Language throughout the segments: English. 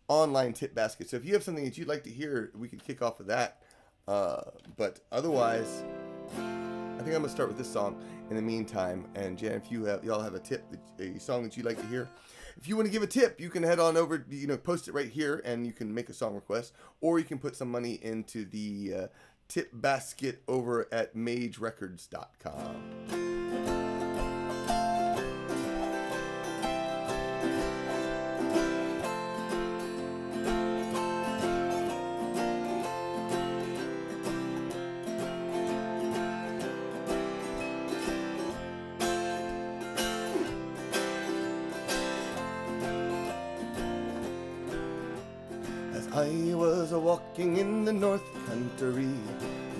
online tip basket. So if you have something that you'd like to hear, we could kick off with that. But otherwise, I think I'm gonna start with this song in the meantime. And Jan, if y'all have a tip, a song that you'd like to hear, if you want to give a tip, you can head on over, post it right here, and you can make a song request, or you can put some money into the tip basket over at magerecords.com. I was a-walking in the north country,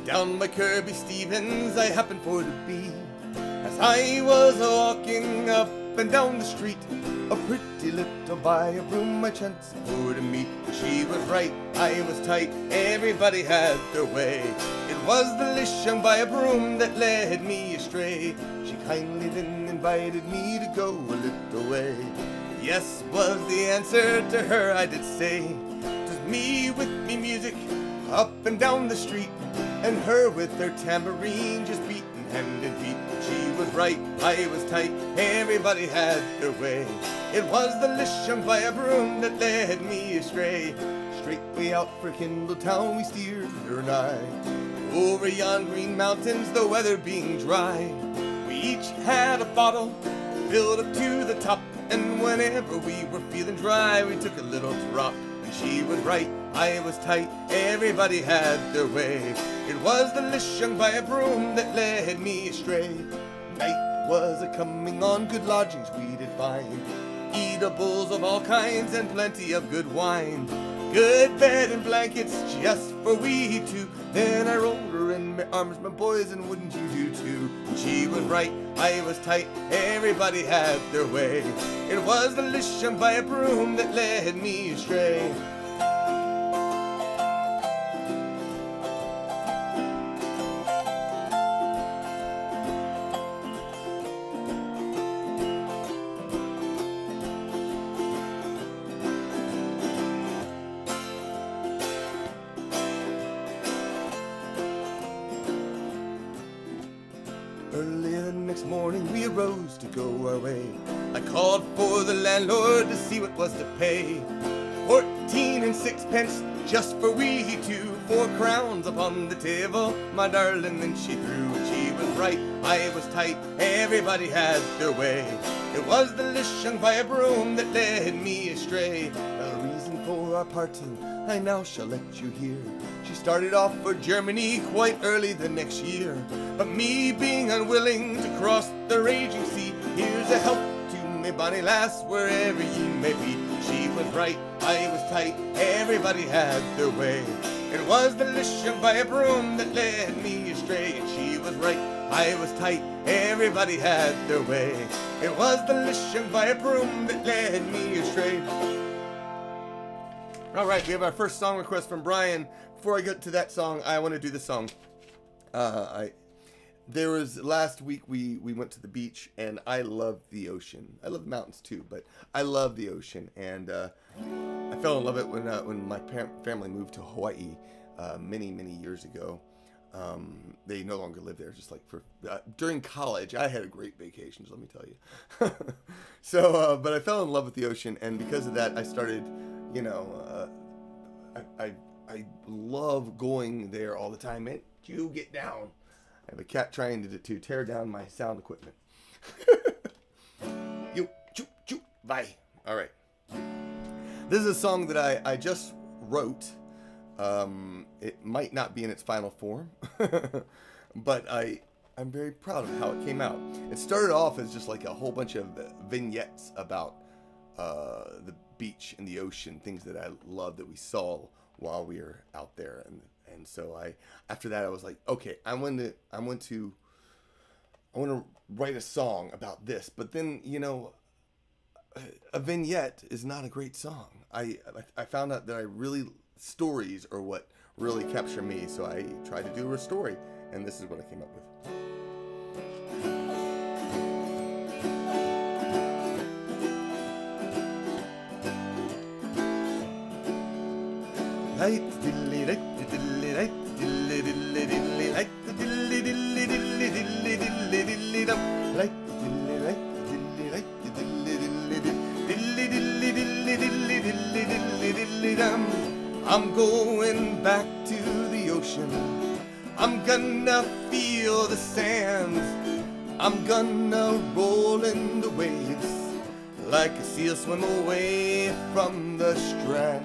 down by Kirby Stevens I happened for to be. As I was a-walking up and down the street, a pretty little by a broom I chanced for to meet. She was right, I was tight, everybody had their way. It was the lish young by a broom that led me astray. She kindly then invited me to go a little way. Yes was the answer to her, I did say. Me with me music up and down the street, and her with her tambourine just beating hand and feet. She was right, I was tight, everybody had their way. It was the lish young by a broom that led me astray. Straight way out for Kindletown we steered her and I, over yon green mountains, the weather being dry. We each had a bottle filled up to the top, and whenever we were feeling dry, we took a little drop. She was right, I was tight, everybody had their way. It was the lish young by a broom that led me astray. Night was a-coming on, good lodgings we did find, eatables of all kinds and plenty of good wine. Good bed and blankets just for we two. Then I rolled her in my arms, my boys, and wouldn't you do too? She was right, I was tight, everybody had their way. It was the lish young by a broom that led me astray. Early the next morning we arose to go our way. I called for the landlord to see what was to pay. 14 and 6 pence just for we two. 4 crowns upon the table, my darling, then she threw. She was right, I was tight, everybody had their way. It was the lish young by a broom that led me astray. The reason for our parting I now shall let you hear. She started off for Germany quite early the next year, but me being unwilling to cross the raging sea, here's a help to me bonny lass wherever ye may be. She was right, I was tight, everybody had their way. It was the lish young by a broom that led me astray. And she was right, I was tight, everybody had their way. It was the lish young by a broom that led me astray. All right, we have our first song request from Brian. Before I get to that song, I want to do the song. There was last week we went to the beach, and I love the ocean. I love the mountains too, but I love the ocean, and I fell in love with it when my family moved to Hawaii many years ago. They no longer live there. Just like for during college, I had a great vacations. Let me tell you. So, but I fell in love with the ocean, and because of that, I started. I love going there all the time. Man, you get down. I have a cat trying to tear down my sound equipment. You, choo, choo, bye. All right. This is a song that I just wrote. It might not be in its final form, but I'm very proud of how it came out. It started off as just like a whole bunch of vignettes about the beach and the ocean, things that I love that we saw while we were out there, and so after that I was like, okay, I want to write a song about this. But then a vignette is not a great song. I found out that stories are what really capture me, so I tried to do a story, and this is what I came up with. Light diddly light diddly light diddly diddly diddly light diddly diddly diddly diddly diddly diddly dum. Light diddly light diddly light diddly diddly diddly diddly diddly diddly diddly diddly diddly dum. I'm going back to the ocean. I'm gonna feel the sands. I'm gonna roll in the waves like a seal, swim away from the strand.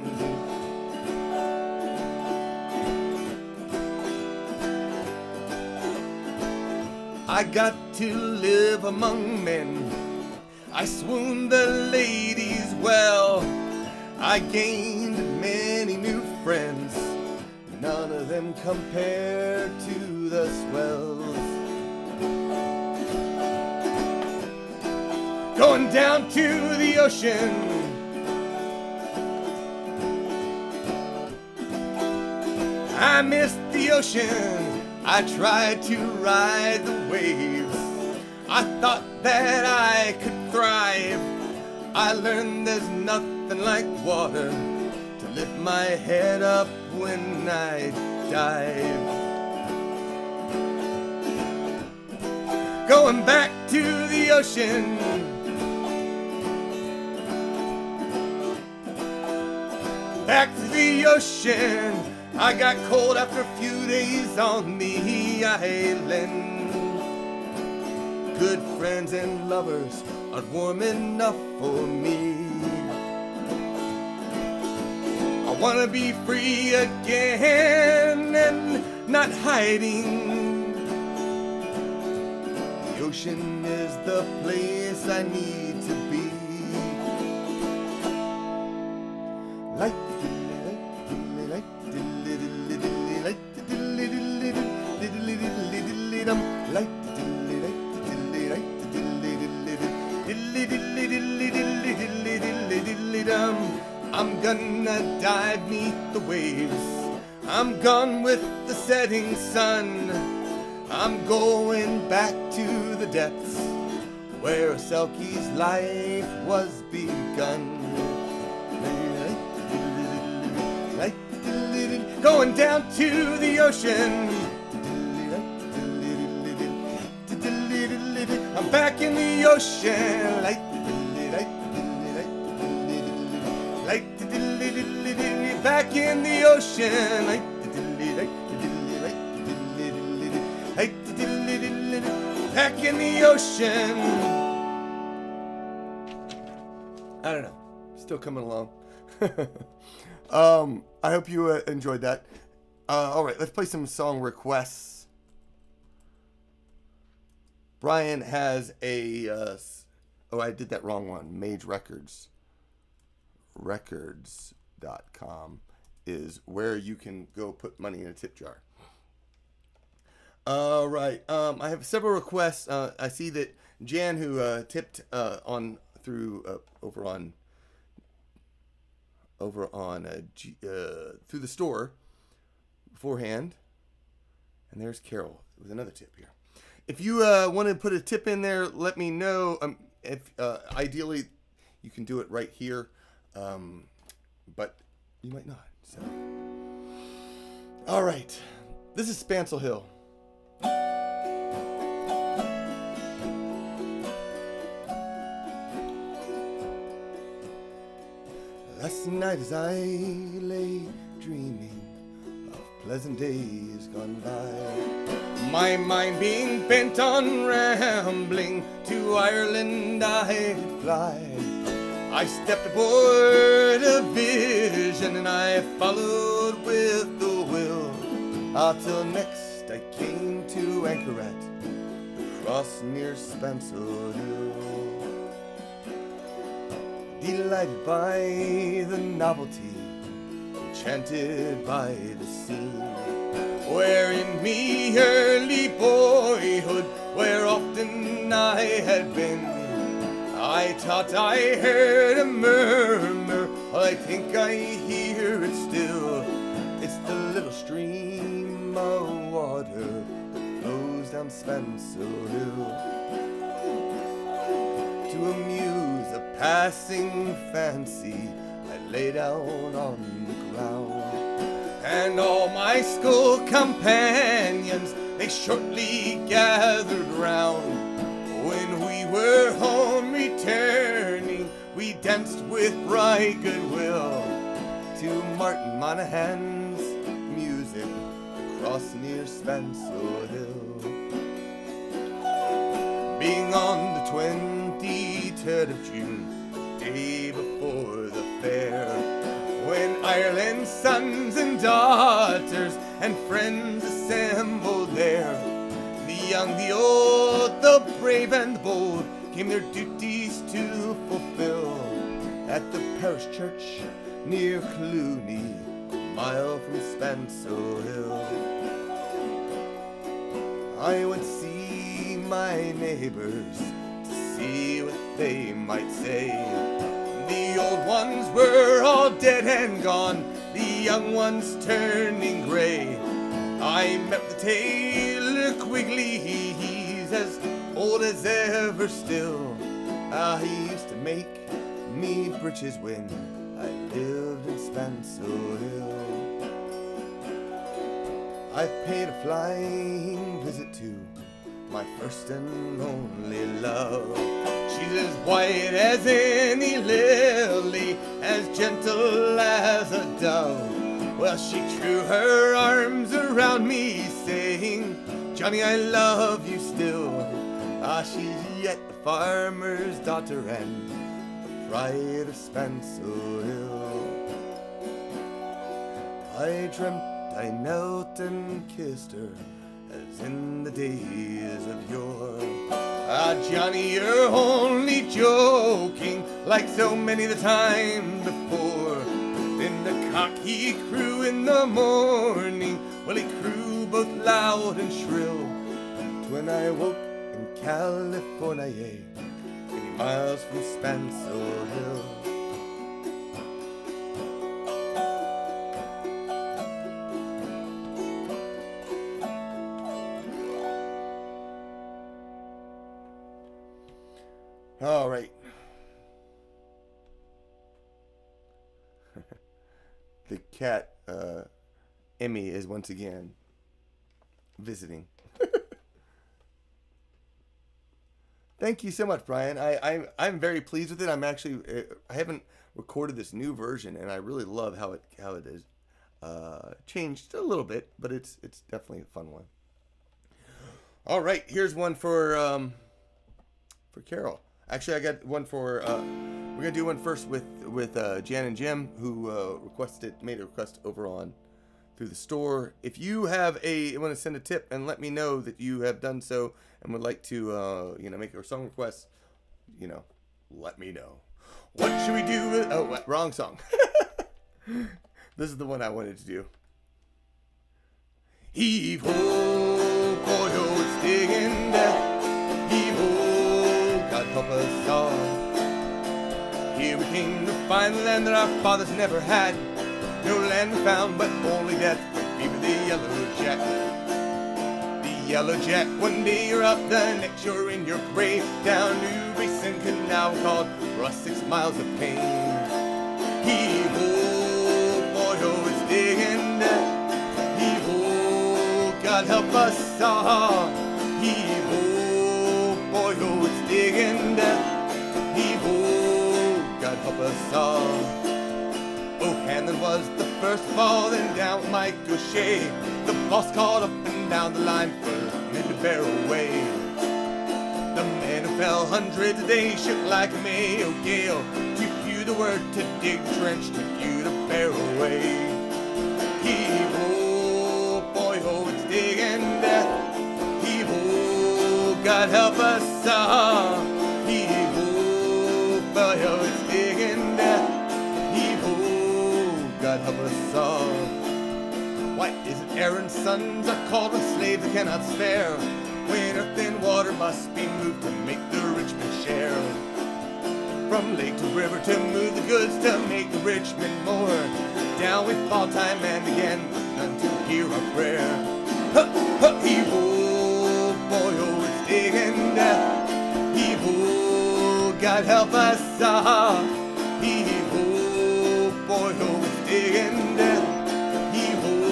I got to live among men. I swooned the ladies well. I gained many new friends. None of them compared to the swells. Going down to the ocean. I missed the ocean. I tried to ride the waves. I thought that I could thrive. I learned there's nothing like water to lift my head up when I dive. Going back to the ocean. Back to the ocean. I got cold after a few days on the island. Good friends and lovers aren't warm enough for me. I wanna be free again and not hiding. The ocean is the place I need to be. Like I'm gonna dive neath the waves. I'm gone with the setting sun. I'm going back to the depths where Selkie's life was begun. Going down to the ocean. I'm back in the ocean. Back in the ocean. Back in the ocean. I don't know. Still coming along. I hope you enjoyed that. All right, let's play some song requests. Brian has a... oh, I did that wrong one. Mage Records. Records.com is where you can go put money in a tip jar. All right. I have several requests. I see that Jan, who tipped on through over on through the store beforehand, and there's Carol with another tip here. If you want to put a tip in there, let me know. If ideally you can do it right here, but you might not. So, all right, this is Spancel Hill. Last night as I lay dreaming of pleasant days gone by, my mind being bent on rambling to Ireland I'd fly. I stepped aboard a vision and I followed with the will, till next I came to anchor at the cross near Spancel Hill. Delighted by the novelty, enchanted by the scene, where in me early boyhood, where often I had been, I thought I heard a murmur, I think I hear it still. It's the little stream of water that flows down Spancel Hill. To amuse a passing fancy, I lay down on the ground and all my school companions, they shortly gathered round. When we were home returning, we danced with bright goodwill to Martin Monahan's music across near Spencer Hill. Being on the 23rd of June, day before the fair, when Ireland's sons and daughters and friends assembled there, the young, the old, the brave and the bold came their duties to fulfill at the parish church near Clooney, a mile from Spencer Hill. I went to see my neighbors to see what they might say. The old ones were all dead and gone, the young ones turning gray. I met the tailor Quigley, he's as old as ever still. He used to make me breeches when I lived in Spencer Hill. I paid a flying visit to my first and only love. She's as white as any lily, as gentle as a dove. Well, she threw her arms around me, saying, Johnny, I love you still. She's yet a farmer's daughter and the pride of Spencer Hill. I dreamt I knelt and kissed her as in the days of yore. Johnny, you're only joking, like so many the time before. Then the cock he crew in the morning, well, he crew both loud and shrill. And when I woke in California, many miles from Spencer Hill. All right. The cat, Emmy, is once again visiting. Thank you so much, Brian. I'm very pleased with it. I'm actually I haven't recorded this new version, and I really love how it is changed a little bit, but it's definitely a fun one. All right, here's one for Carol. Actually, I got one for, we're going to do one first with Jan and Jim, who made a request over on through the store. If you want to send a tip and let me know that you have done so and would like to, make a song request, let me know. What should we do with, wrong song. This is the one I wanted to do. Heave ho, boy, oh, it's digging down. Heave ho, God help us all. Here we came to find the land that our fathers never had. No land we found, but only death. We were the yellow jack. The yellow jack, one day you're up, the next you're in your grave. Down New Basin Canal called for us 6 miles of pain. Heave-ho, boy, oh, it's digging down. Heave-ho, God help us all. Heave-ho, boy, oh, it's digging down. Heave-ho, God help us all. O'Hanlon was the first of all, then down Mike Gaucher. The boss called up and down the line for men to bear away. The men who fell hundreds a day shook like a Mayo gale. Too few the word to dig trench, too few to bear away. Heave-ho, boy, oh, it's digging death. Heave-ho, God help us all. Heave-ho, boy, oh, it's digging death. God help us all. Why is it Aaron's sons are called when slaves they cannot spare? When earth and water must be moved to make the rich men share. From lake to river to move the goods to make the rich men more. Down we fall time and again, but none to hear our prayer. Heave-ho, boy, oh, it's digging down. Heave-ho, God help us all. Heave-ho, boy, oh, it's digging down. Heave-ho,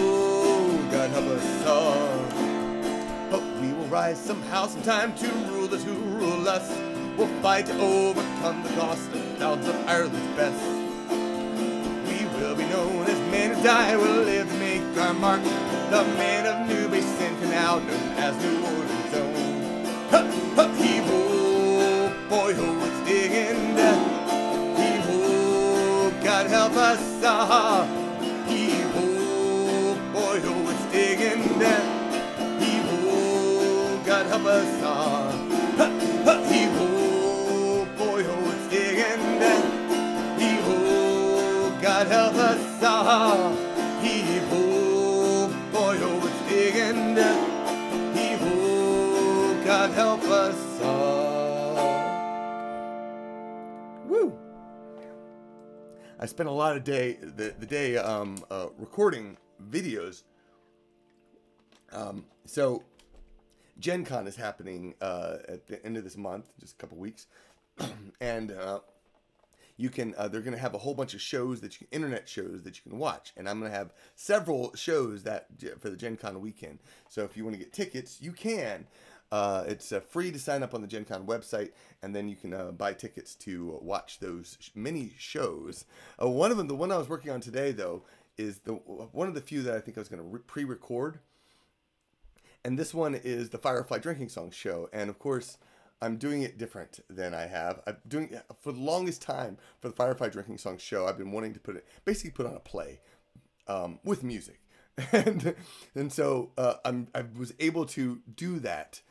try somehow, sometime to rule those who rule us. We'll fight to overcome the cost of thousands of Ireland's best. We will be known as men who die, we'll live to make our mark. The man of New Basin Canal, known as New Orleans' own. He-ho, boy, ho, it's digging death. He-ho, God help us, He-ho, boy, ho, it's digging death. He-ho, God help us, He-ho, boy, ho, it's digging death. He-ho, God help us, He-ho, boy, ho, it's digging death. He-ho, God help us all. Woo! I spent a lot of the day recording videos. So Gen Con is happening at the end of this month, just a couple weeks, and you can they're going to have a whole bunch of shows that internet shows that you can watch, and I'm going to have several shows that for the Gen Con weekend. So if you want to get tickets, you can. It's free to sign up on the Gen Con website, and then you can buy tickets to watch those many shows. One of them, the one I was working on today, though, is one of the few that I think I was going to pre-record. And this one is the Firefly Drinking Song show, and of course, I'm doing it different than I have. I'm doing it for the longest time for the Firefly Drinking Song show. I've been wanting to basically put on a play with music, and so I was able to do that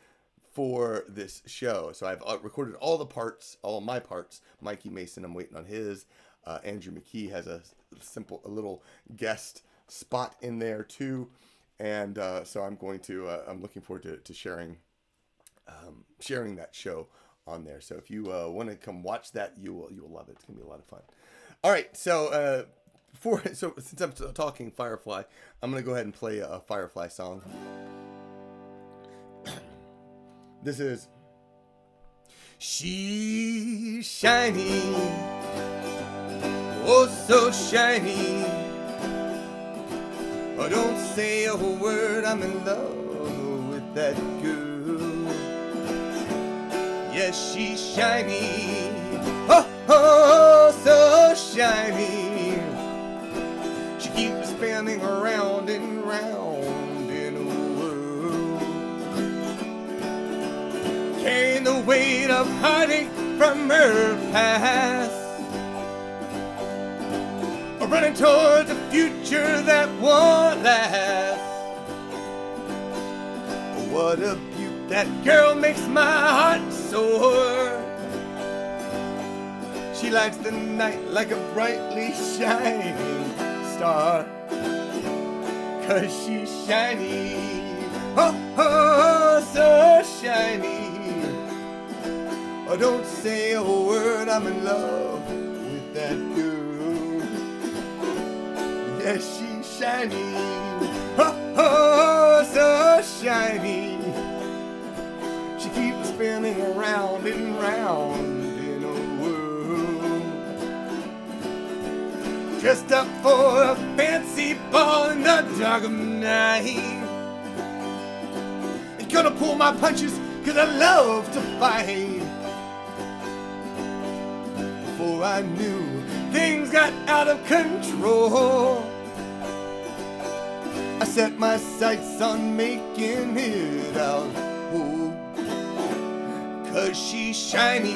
for this show. So I've recorded all the parts, all of my parts. Mikey Mason, I'm waiting on his. Andrew McKee has a little guest spot in there too. And so I'm looking forward to sharing that show on there. So if you want to come watch that, you will love it. It's gonna be a lot of fun. All right, so since I'm talking Firefly, I'm gonna go ahead and play a Firefly song. This is She's Shiny, oh so shiny. Oh, don't say a word, I'm in love with that girl. Yes, she's shiny, oh, oh, so shiny. She keeps spinning around and round in a whirl, carrying the weight of heartache from her past, running towards a future that won't last. What a beaut, that girl makes my heart soar. She lights the night like a brightly shining star. 'Cause she's shiny, oh, oh, so shiny. Oh, don't say a word, I'm in love with that girl. Yes, she's shiny, oh, oh, so shiny. She keeps spinning around and round in a whirl, dressed up for a fancy ball in the dark of night. Ain't gonna pull my punches, 'cause I love to fight. Before I knew, things got out of control. I set my sights on making it out whole. 'Cause she's shiny,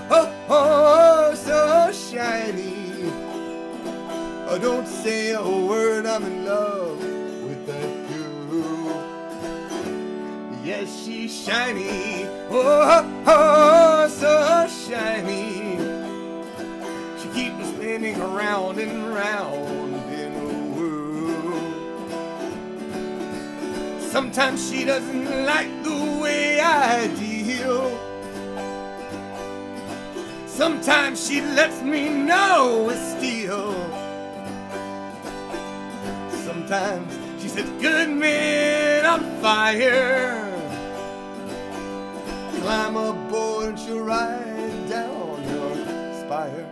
oh, oh, so shiny. Oh, don't say a word, I'm in love with that girl. Yes, she's shiny, oh, oh, so shiny. She keeps spinning around and round in a whirl. Sometimes she doesn't like the way I deal. Sometimes she lets me know it's steel. Sometimes she sets good men on fire. Climb aboard and she'll ride down your spire.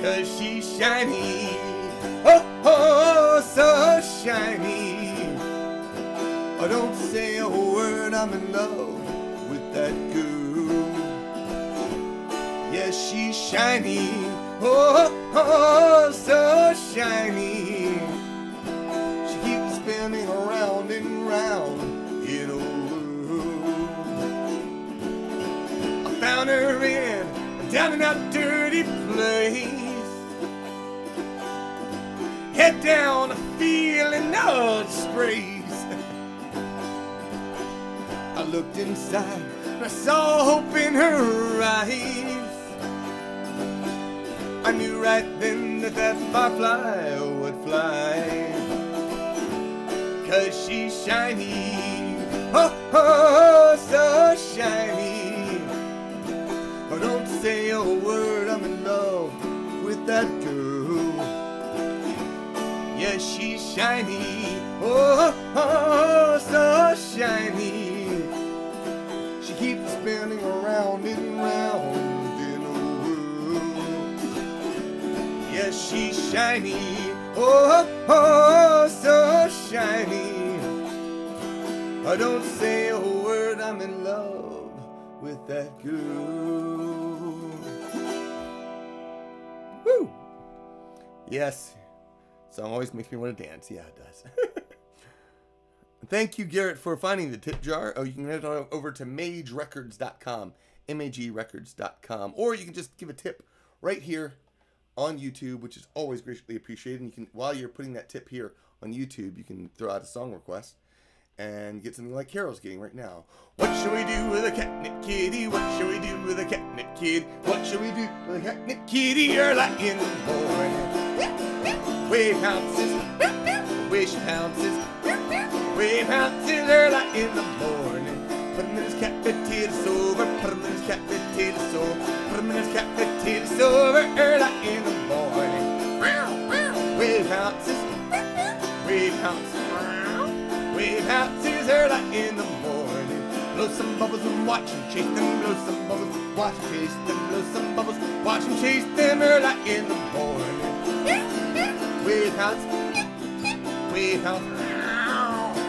'Cause she's shiny, oh, oh, so shiny. Oh, don't say a word. I'm in love with that girl. Yes, she's shiny, oh, oh, so shiny. She keeps spinning around and round in a whirl. I found her down in that dirty place. Head down, feeling no disgrace. I looked inside and I saw hope in her eyes. I knew right then that that firefly would fly. 'Cause she's shiny, oh, oh, so shiny. Oh, don't say a word, I'm in love with that girl. Yes, she's shiny, oh, oh, so shiny. She keeps spinning around and round in a whirl. Yes, she's shiny, oh, oh, so shiny. Oh, don't say a word, I'm in love with that girl. Woo! Yes. Song always makes me want to dance. Yeah, it does. Thank you, Garrett, for finding the tip jar. Oh, you can head on over to magerecords.com, magrecords.com, or you can just give a tip right here on YouTube, which is always greatly appreciated. And you can, while you're putting that tip here on YouTube, you can throw out a song request and get something like Carol's getting right now. What shall we do with a catnip kitty? What shall we do with a catnip kid? What shall we do with a catnip kitty early in the morning? Way pounces, way she pounces, way pounces early in the morning. Put him in his cat potato sober, put him in his cat potato sober, put him in his cat potato sober early in the morning. Way pounces, way pounces, way pounces early in the morning. Blow some bubbles and watch him chase them, blow some bubbles, watch him chase them, blow some bubbles, watch him chase them early in the morning. Wave hounds, wave hounds,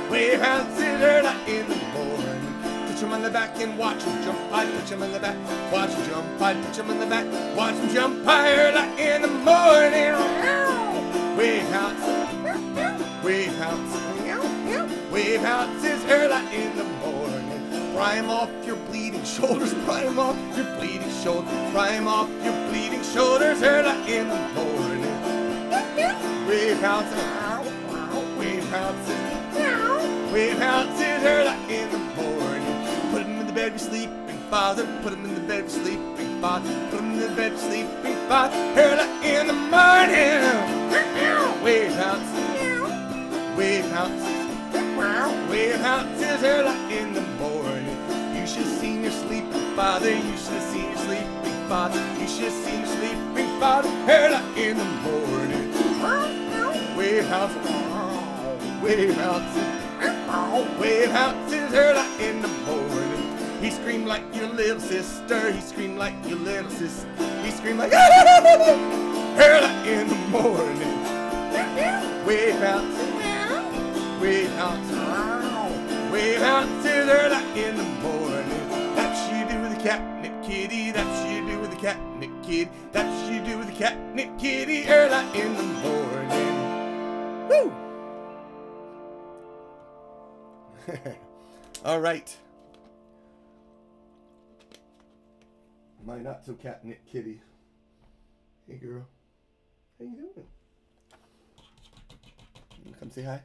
wave hounds early in the morning. Touch him on the back and watch him jump high. Touch him on the back, watch him jump high. Touch him on the back, watch him jump high early in the morning. Wave hounds, wave hounds, wave hounds is early in the morning. Pry him off your bleeding shoulders, pry him off your bleeding shoulders, pry him off your bleeding shoulders early in the morning. Wave hounds, wave hounds, wave hounds early in the morning. Put him in the bed with sleeping father, put him in the bed with sleeping father, put him in the bed with sleeping father early in the morning. Wave hounds, wave hounds, wave hounds early in the morning. You should have seen your sleeping father, you should have seen your sleeping father, you should have seen your sleeping father early in the morning. Wave hounds, wave hounds, wave hounds early in the morning. He screamed like your little sister, he screamed like your little sister, he screamed like early in the morning. Wave hounds, wave hounds, wave hounds early in the morning. That's you do with the catnip kitty, that's you do with the catnip kid, that's you do with the catnip kitty early in the morning. Woo! All right. My not so catnip kitty. Hey girl. How you doing? You come say hi.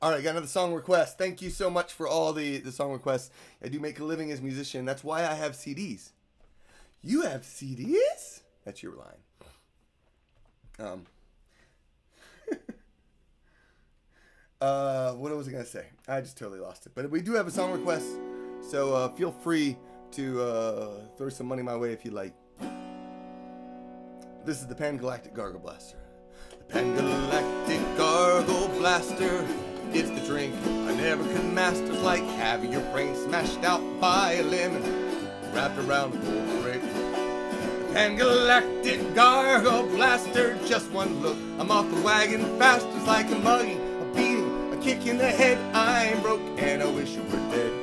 All right, got another song request. Thank you so much for all the song requests. I do make a living as a musician. That's why I have CDs. You have CDs? That's your line. What was I going to say? I just totally lost it. But we do have a song request, so feel free to throw some money my way if you like. This is the Pan-Galactic Gargle Blaster. The Pan-Galactic Gargle Blaster. It's the drink I never could master. It's like having your brain smashed out by a lemon wrapped around a gold brick. The Pan-galactic gargle blaster, just one look, I'm off the wagon fast, just like a mugging, a beating, a kick in the head. I'm broke and I wish you were dead.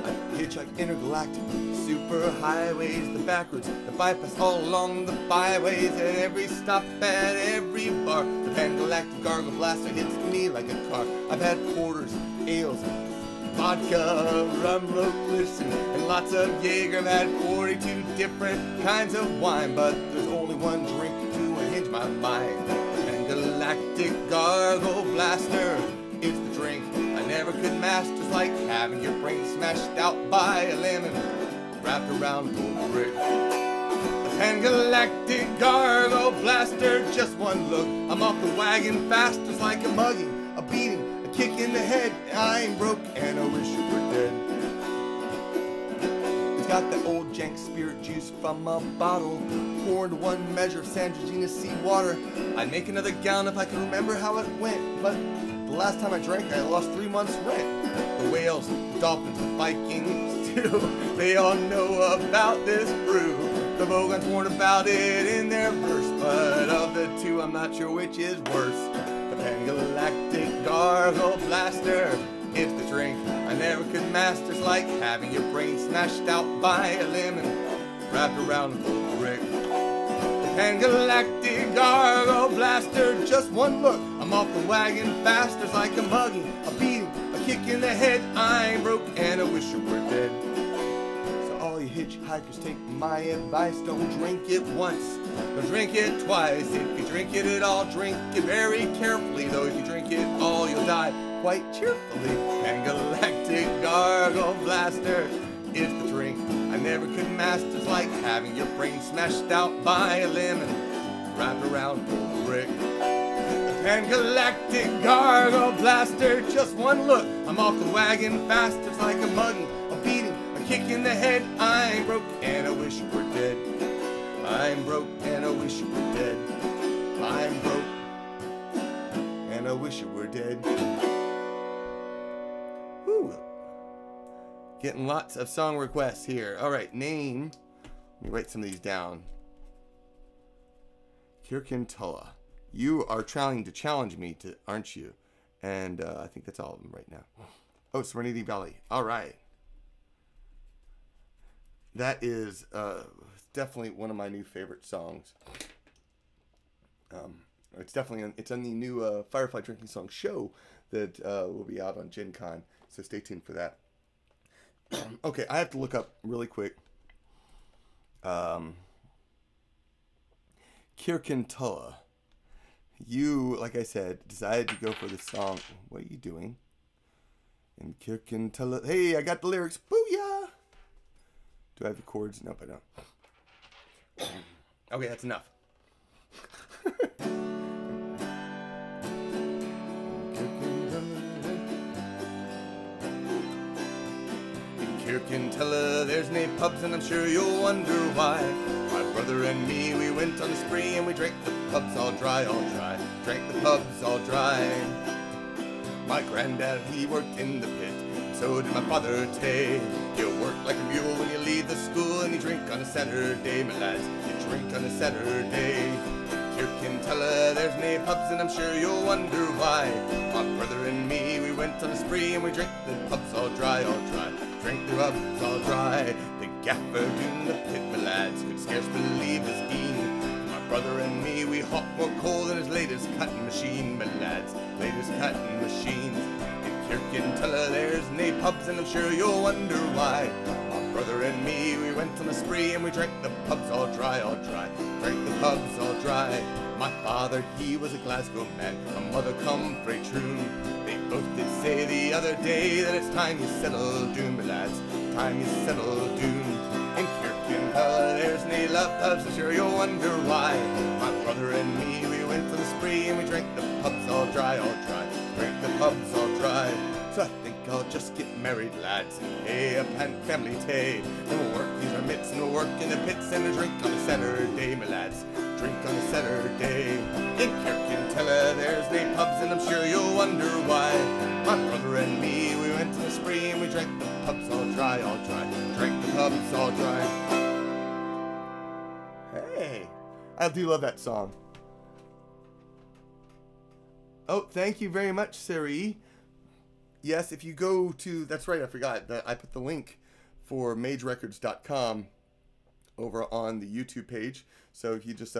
I hitchhike intergalactic, super highways, the backwards, the bypass all along the byways, at every stop, at every bar. The pan-galactic gargle blaster hits me like a car. I've had porters, ales, vodka, rum, listen, and lots of Jaeger. I've had 42 different kinds of wine, but there's only one drink to unhinge my mind. And galactic gargle blaster is the drink I never could master. It's like having your brain smashed out by a lemon wrapped around a gold brick. And galactic gargle blaster, just one look, I'm off the wagon fast, just like a mugging, a beating, kick in the head. I'm broke and I wish you were dead. It's got the old jank spirit juice from a bottle, poured 1 measure of Sandrigina sea water. I'd make another gallon if I could remember how it went, but the last time I drank I lost 3 months' rent. The whales, the dolphins, the Vikings too, they all know about this brew. The Vogons warned about it in their verse, but of the two I'm not sure which is worse. Pan-galactic gargle blaster, it's the drink I never could master. It's like having your brain smashed out by a lemon wrapped around a gold brick. Pan-galactic gargle blaster, just one look, I'm off the wagon fast. It's like a mugging, a beating, a kick in the head. I'm broke and I wish you were dead. So all you hitchhikers, take my advice, don't drink it once, don't drink it twice. If you drink it at all, drink it very carefully, though if you drink it all, you'll die quite cheerfully. Pan-galactic gargle blaster is the drink I never could master. It's like having your brain smashed out by a lemon wrapped around a gold brick. Pan-galactic gargle blaster, just one look, I'm off the wagon fast. It's like a mugging, a beating, a kick in the head. I'm broke and I wish you were dead. I'm broke and I wish you were dead. I'm broke and I wish you were dead. Woo. Getting lots of song requests here. All right, name. Let me write some of these down. Kirkintulla. You are trying to challenge me, aren't you? And I think that's all of them right now. Oh, Serenity Valley. All right. That is definitely one of my new favorite songs. It's definitely it's on the new Firefly Drinking Song show that will be out on Gen Con. So stay tuned for that. Okay, I have to look up really quick. Kirkintulla. You, like I said, decided to go for the song. What are you doing? In Kirkintulla. Hey, I got the lyrics. Booyah! Do I have the chords? Nope, I don't. Okay, that's enough. In Kirkintulla, there's nae pubs, and I'm sure you'll wonder why. My brother and me, we went on a spree, and we drank the pubs all dry, all dry. Drank the pubs all dry. My granddad, he worked in the pit, and so did my father Tay. You work like a mule when you leave the school, and you drink on a Saturday, my lads. You drink on a Saturday. Kirkintulla, there's nae pubs, and I'm sure you'll wonder why. My brother and me, we went on a spree, and we drank the pubs all dry, all dry. Drank the pubs all dry. The gaffer in the pit, my lads, could scarce believe his een. My brother and me, we hot more coal than his latest cutting machine, my lads, latest cutting machines. In Kirkintulla, there's nae pubs, and I'm sure you'll wonder why. My brother and me, we went on a spree, and we drank the pubs all dry, all dry. Drank the pubs all dry. My father, he was a Glasgow man, my mother come frae Troon. They both did say the other day that it's time you settle doon, my lads, time you settle doon. In Kirkintulla, there's nae love pubs, I'm sure you'll wonder why. My brother and me, we went on a spree, and we drank the pubs all dry, all dry. Drank the pubs all dry. So I think I'll just get married, lads, and pay a family tay. Then we'll work these our mitts, and we'll work in the pits, and we'll drink on a Saturday, my lads. Drink on a Saturday. In Kirkintulla, there's nae pubs, and I'm sure you'll wonder why. My brother and me, we went to the spree, and we drank the pubs all dry, all dry. Drank the pubs all dry. Hey, I do love that song. Oh, thank you very much, Siri. Yes, if you go to, that's right, I forgot that I put the link for magerecords.com over on the YouTube page. So if you just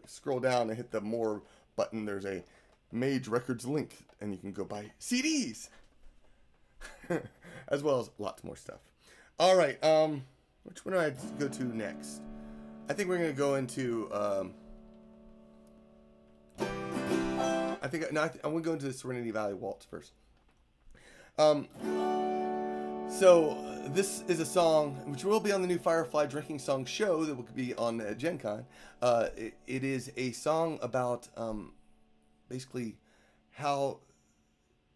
scroll down and hit the more button, there's a Mage Records link, and you can go buy CDs as well as lots more stuff. All right, which one do I go to next? I think we're gonna go into. I'm gonna go into the Serenity Valley Waltz first. So this is a song which will be on the new Firefly Drinking Song show that will be on Gen Con. It is a song about basically how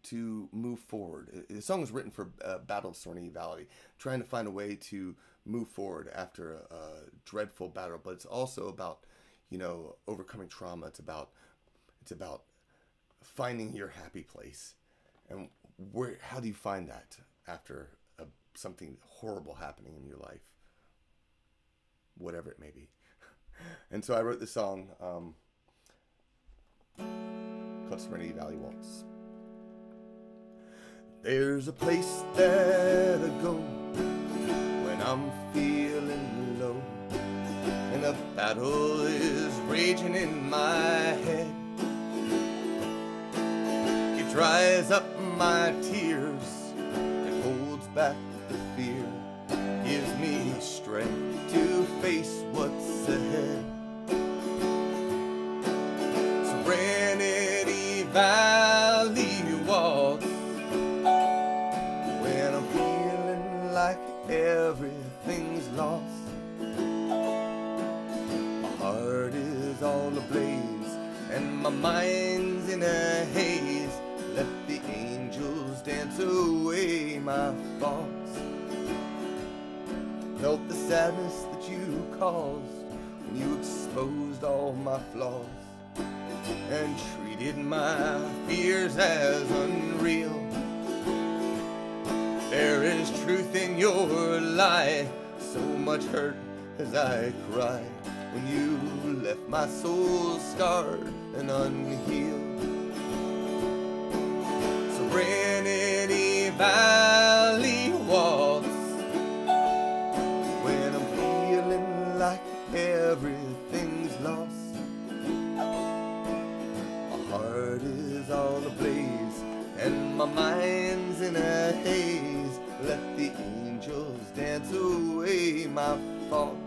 to move forward. The song was written for Battle of Serenity Valley, trying to find a way to move forward after a dreadful battle. But it's also about, you know, overcoming trauma. It's about finding your happy place, and how do you find that after something horrible happening in your life, whatever it may be. And so I wrote this song called Serenity Valley Waltz. There's a place that I go when I'm feeling low, and a battle is raging in my head. It dries up my tears, it holds back the fear, gives me strength to face what's ahead. Serenity Valley Waltz, when I'm feeling like everything's lost. My heart is all ablaze and my mind's in a haze. Let the angels dance away my thoughts. Felt the sadness that you caused when you exposed all my flaws and treated my fears as unreal. There is truth in your lie, so much hurt as I cried when you left my soul scarred and unhealed. Serenity Valley Waltz, when I'm feeling like everything's lost. My heart is all ablaze and my mind's in a haze. Let the angels dance away my thoughts.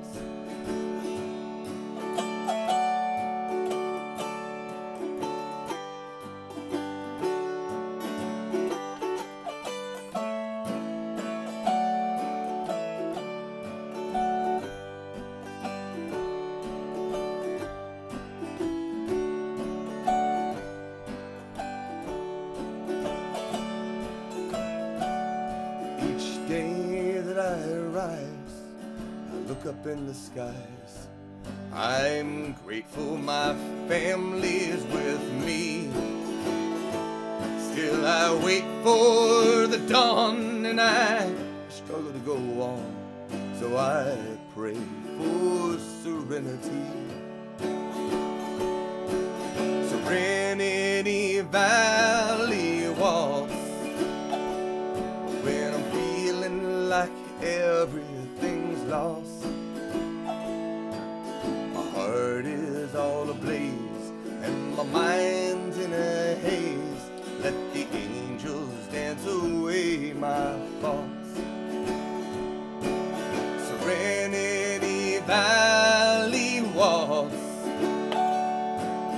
Up in the skies, I'm grateful my family is with me. Still I wait for the dawn and I struggle to go on, so I pray for serenity. Serenity Valley Waltz, when I'm feeling like everything's lost. Heart is all ablaze and my mind's in a haze. Let the angels dance away my thoughts. Serenity Valley Waltz,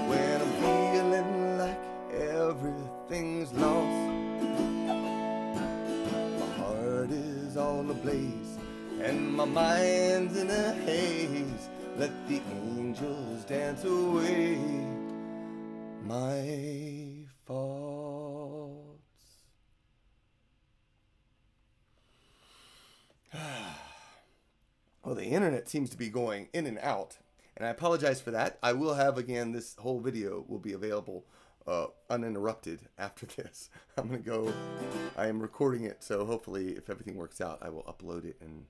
when I'm feeling like everything's lost. My heart is all ablaze and my mind's in a haze. Let the angels dance away my faults. Well, the internet seems to be going in and out, and I apologize for that. I will have, again, this whole video will be available uninterrupted after this. I'm going to go, I am recording it, so hopefully if everything works out, I will upload it and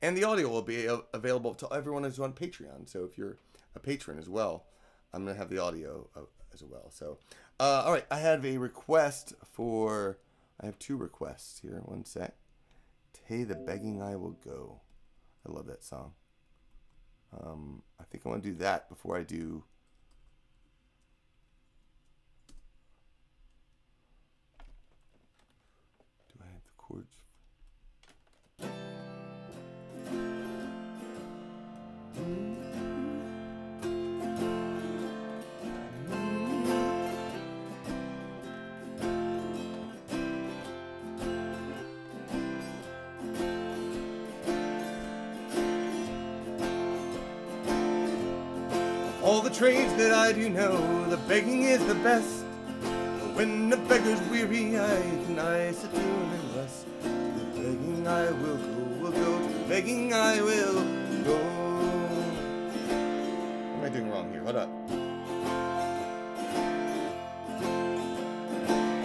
And the audio will be available to everyone who's on Patreon. So if you're a patron as well, I'm going to have the audio as well. So, all right, I have a request for... I have two requests here. One sec. Hey, the begging I will go. I love that song. I think I want to do that before I do... Do I have the chords? All the trades that I do know, the begging is the best. When the beggar's weary, I can sit down and rest. To the begging I will go, to the begging I will go. What am I doing wrong here? Hold up.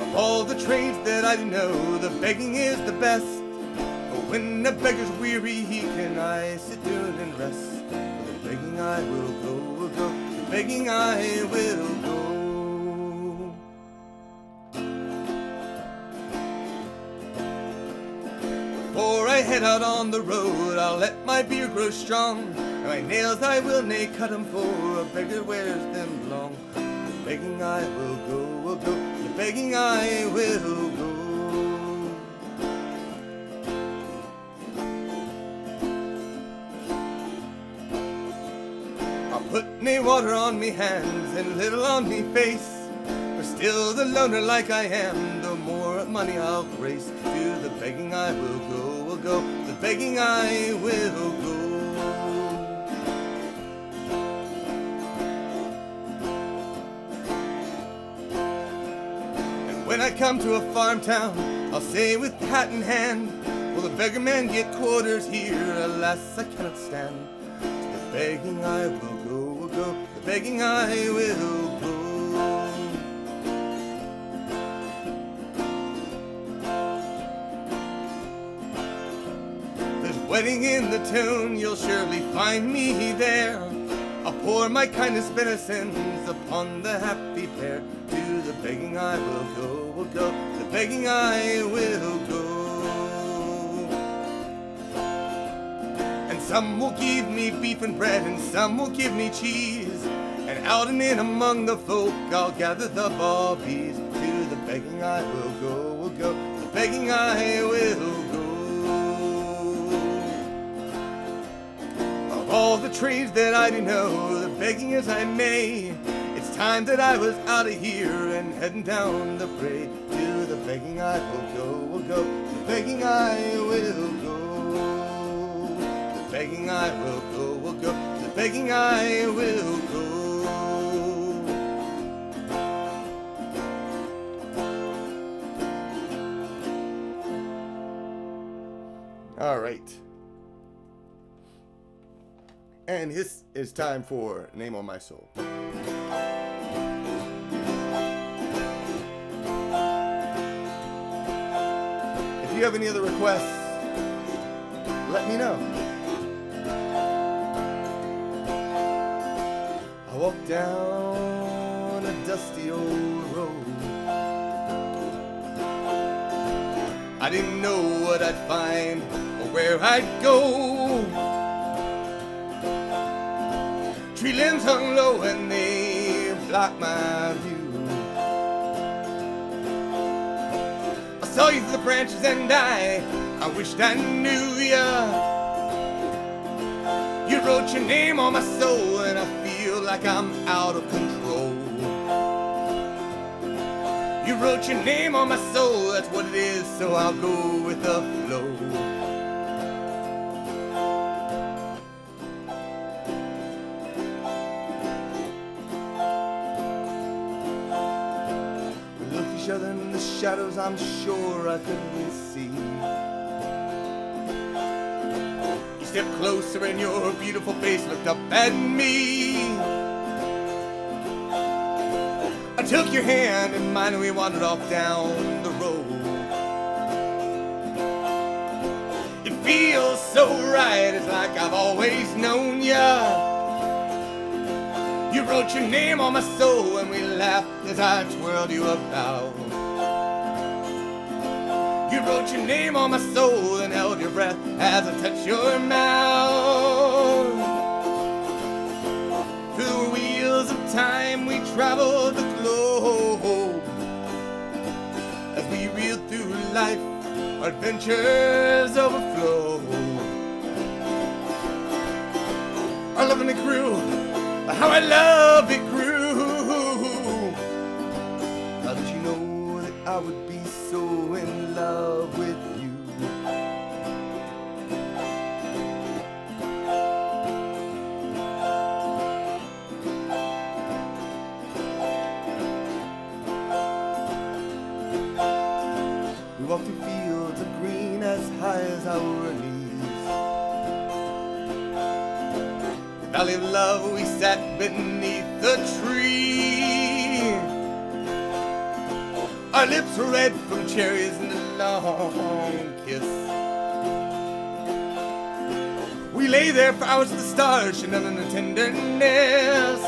Of all the trades that I do know, the begging is the best. When the beggar's weary, he can sit down and rest. To the begging I will go. The begging I will go. Before I head out on the road, I'll let my beer grow strong, and my nails I will nae cut 'em, for a beggar wears them long. The begging I will go, the begging I will go. Put nae water on me hands and little on me face, but still the loner like I am, the more money I'll grace. To the begging I will go, the begging I will go. And when I come to a farm town, I'll say with hat in hand, will the beggar man get quarters here? Alas, I cannot stand. The begging I will go, the begging I will go. There's wedding in the town, you'll surely find me there. I'll pour my kindest benisons upon the happy pair. To the begging I will go, the begging I will go. Some will give me beef and bread, and some will give me cheese. And out and in among the folk, I'll gather the bawbees. To the begging I will go, the begging I will go. Of all the trades that I do know, the begging as I may, it's time that I was out of here and heading down the brae. To the begging I will go, the begging I will go. The begging I will go, the begging I will go. All right. And this is time for Name on My Soul. If you have any other requests, let me know. I walked down a dusty old road. I didn't know what I'd find or where I'd go. Tree limbs hung low and they blocked my view. I saw you through the branches and I wished I knew ya. You wrote your name on my soul and I feel like I'm out of control. You wrote your name on my soul, that's what it is, so I'll go with the flow. We looked each other in the shadows, I'm sure I couldn't see. Step closer and your beautiful face looked up at me. I took your hand and mine and we wandered off down the road. It feels so right, it's like I've always known ya. You wrote your name on my soul and we laughed as I twirled you about. You wrote your name on my soul and held your breath as I touched your mouth. Through the wheels of time we traveled the globe. As we reeled through life, our adventures overflow. Our love and it grew, how I love it grew. How did you know that I would be so in love with you? We walked through fields of green as high as our knees. The valley of love we sat beneath the tree. Our lips were red from cherries and a long kiss. We lay there for hours with the stars, shining in the tenderness.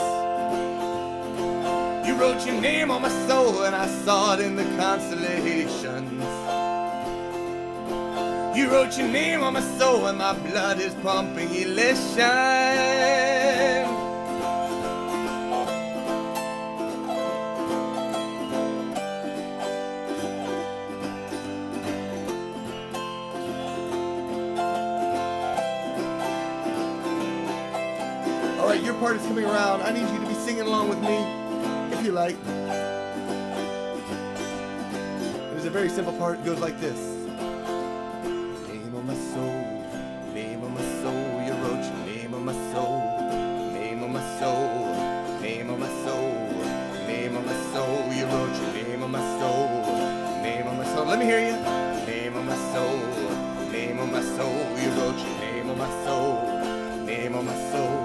You wrote your name on my soul and I saw it in the constellations. You wrote your name on my soul and my blood is pumping elation. Alright, your part is coming around. I need you to be singing along with me, if you like. It is a very simple part. It goes like this. Name on my soul, name on my soul. You wrote your name on my soul, name on my soul, name on my soul, name on my soul. You wrote your name on my soul, name on my soul. Let me hear you. Name on my soul, name on my soul. You wrote your name on my soul, name on my soul.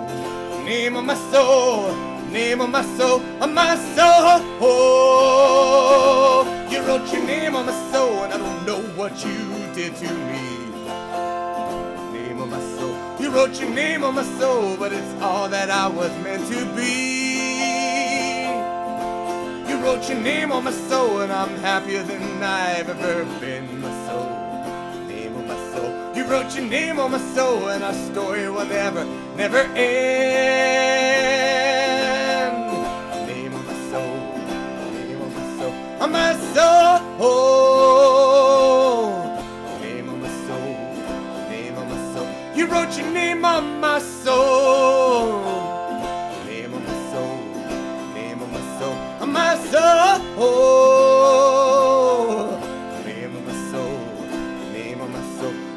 Name on my soul, name on my soul, on my soul. Oh, you wrote your name on my soul, and I don't know what you did to me. Name on my soul, you wrote your name on my soul, but it's all that I was meant to be. You wrote your name on my soul, and I'm happier than I've ever been. My soul. You wrote your name on my soul and our story will never, never end. Name on my soul, name on my soul, on my soul. Name on my soul, name on my soul. You wrote your name on my soul. Name on my soul, name on my soul, on my soul.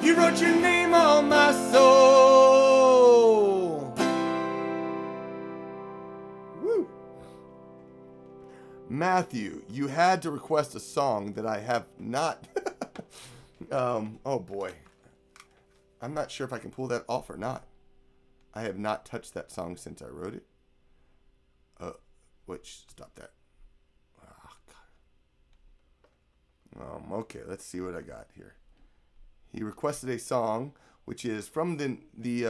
You wrote your name on my soul. Woo. Matthew, you had to request a song that I have not. Oh boy. I'm not sure if I can pull that off or not. I have not touched that song since I wrote it. Stop that. Oh, God. Okay, let's see what I got here. He requested a song, which is from the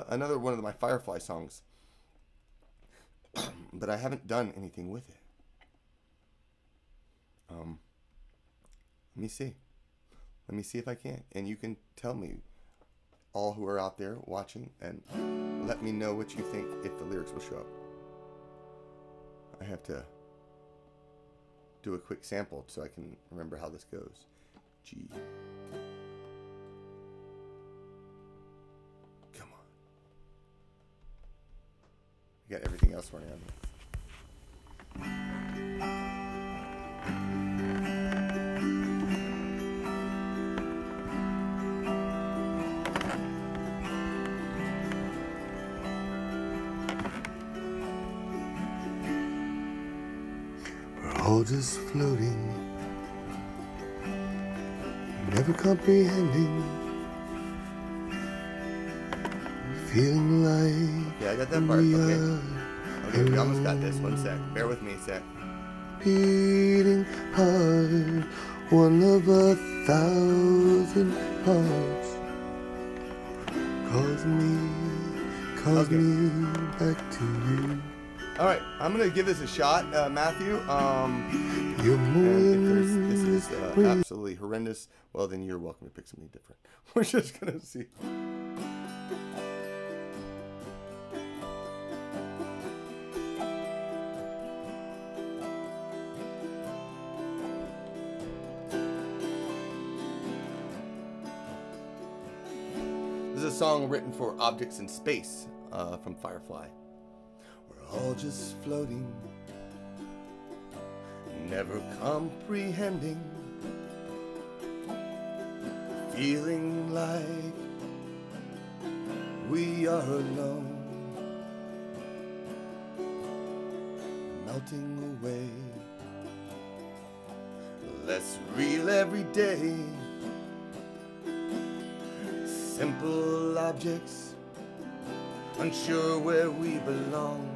another one of my Firefly songs, but I haven't done anything with it. Let me see. Let me see if I can, and you can tell me, all who are out there watching, and let me know what you think if the lyrics will show up. I have to do a quick sample so I can remember how this goes. G. Got everything else running on me. We're all just floating, never comprehending. Feeling like I got that part. Okay, we almost got this. One sec. Bear with me a sec. Beating heart, one of 1,000 hearts. calls me back to you. All right, I'm gonna give this a shot, Matthew. And if this is absolutely horrendous, well then you're welcome to pick something different. We're just gonna see. This is a song written for Objects in Space from Firefly. We're all just floating, never comprehending, feeling like we are alone, melting away, less real every day. Simple objects, unsure where we belong.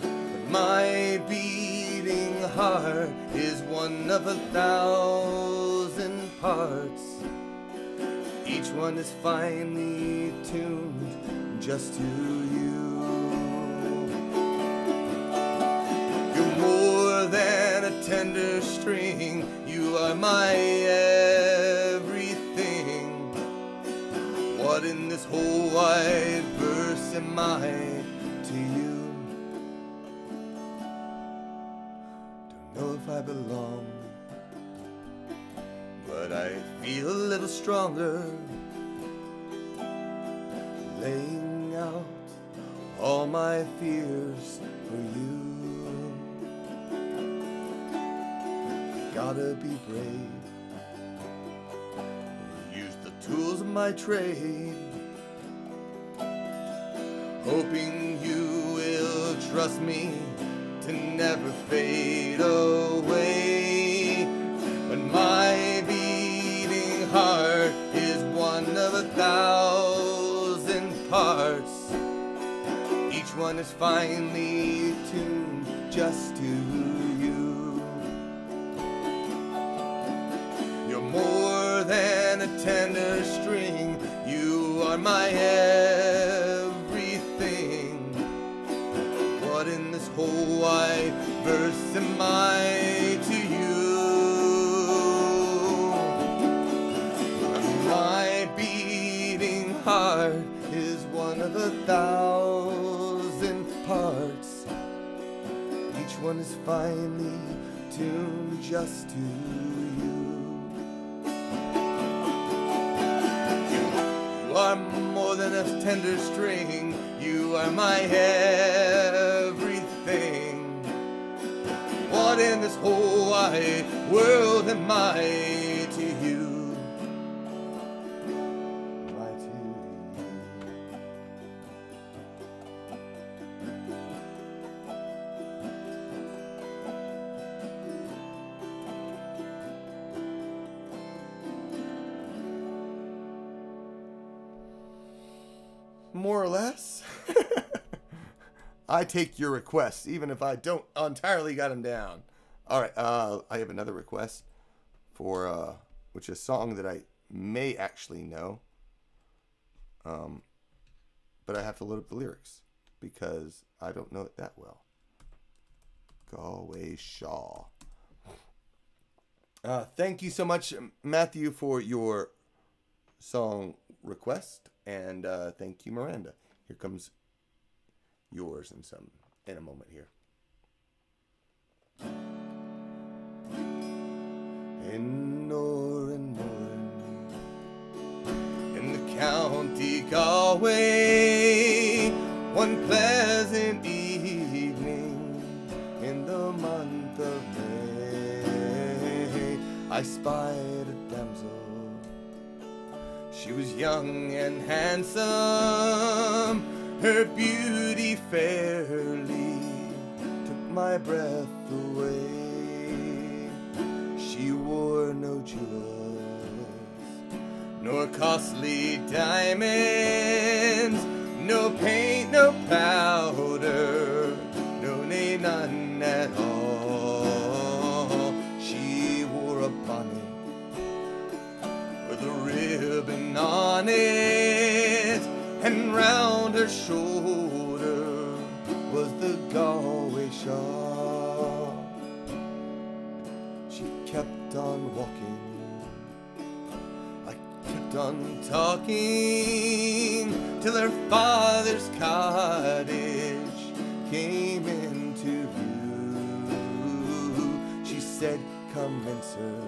But my beating heart is one of 1,000 parts. Each one is finely tuned just to you. You're more than a tender string. You are my everything. What in this whole wide verse am I to you? Don't know if I belong, but I feel a little stronger, laying out all my fears for you. Gotta be brave, use the tools of my trade, hoping you will trust me to never fade away. But my beating heart is one of 1,000 parts. Each one is finely tuned just to you. More than a tender string, you are my everything. What in this whole wide verse am I to you? My beating heart is one of 1,000 parts. Each one is finely tuned just to you. You are more than a tender string. You are my everything. What in this whole wide world am I to you? Am I to you? More or less. I take your requests, even if I don't entirely got them down. All right, I have another request for which is a song that I may actually know, but I have to load up the lyrics because I don't know it that well. Galway Shaw. Thank you so much, Matthew, for your song request, and thank you, Miranda. Here comes yours in a moment here. In Norin, in the county Galway, one pleasant evening in the month of May, I spied a damsel. She was young and handsome, her beauty fairly took my breath away. She wore no jewels, nor costly diamonds, no paint, no powder, no, nay, none at all. She wore a bonnet with a ribbon on it, and round her shoulder was the Galway shawl. She kept on walking, I kept on talking, till her father's cottage came into view. She said, "Come in, sir,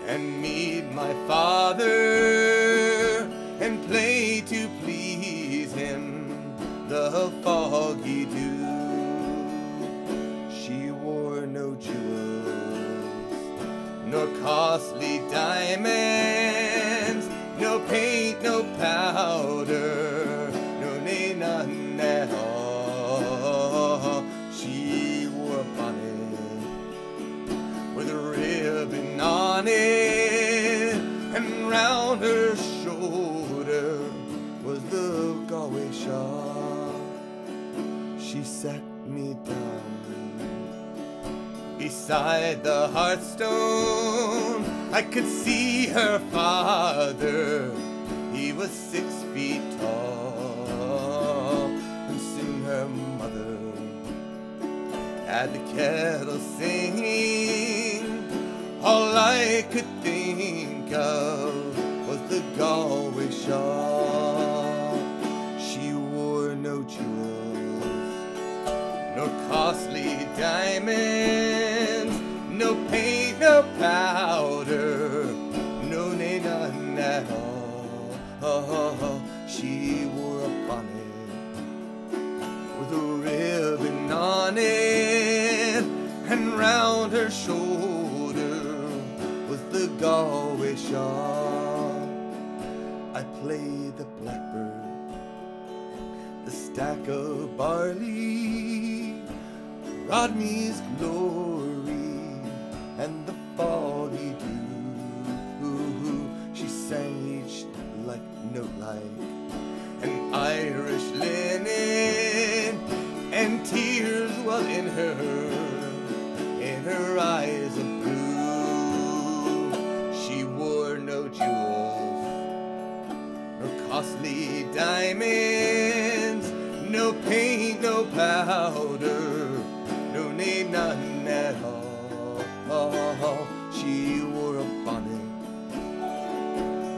and meet my father, and play to please him the foggy dew." She wore no jewels, nor costly diamonds, no paint, no powder, no, nay, none at all. She wore a bonnet with a ribbon on it, and round her shoulder was the Galway shawl. She sat me down beside the hearthstone. I could see her father, he was 6 feet tall, and soon her mother had the kettle singing. All I could think of was the Galway shawl. She wore no jewels, nor costly diamonds, no paint, no powder, no, nay, none at all. She wore a bonnet with a ribbon on it, and round her shoulder was the Galway shawl. I played the blackbird, the stack of barley, Rodney's glory, and the foggy dew. She sang each like note like an Irish linen, and tears well in her eyes of blue. She wore no jewels, nor costly diamonds, no paint, no powder, no, nay, none at all. She wore a bonnet